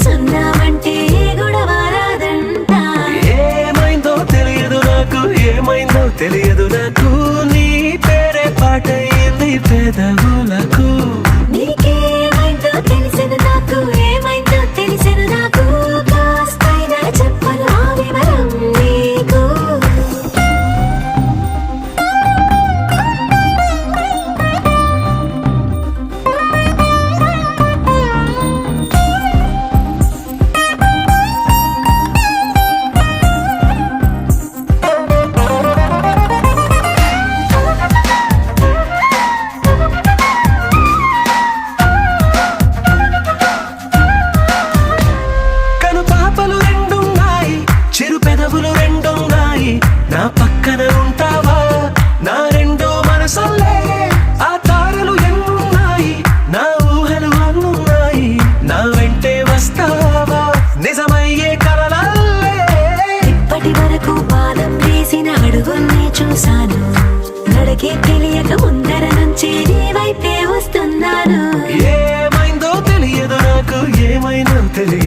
సున్నామంటే గొడవ రాదంట. ఏమైందో తెలియదు నాకు, ఏమైందో తెలియదు నాకు, నీ పేరే పాటయింది పెదవులకు. నీకేమైందో తెలిసెను నాకు, ఏమైందో తెలిసెను నాకు, కాస్తైనా చెప్పను ఆ వివరం నీకు. కను పాపలు రెండున్నాయి, చిరు పెదవులు రెండున్నాయి, నా పక్కన ఉంటావా నా రెండో మనసల్లే. ఆ తారలు ఎన్నున్నాయి, నా ఊహలు అన్నున్నాయి, నా వెంటే వస్తావా నిజమయ్యే కలలల్లే. ఇప్పటి వరకు పాదం వేసిన అడుగుల్ని చూశాను, నడకే తెలియక ముందర నుంచి నీ వైపే వస్తున్నాను. ఏమైందో తెలియదు నాకు, ఏమైందో తెలియదు.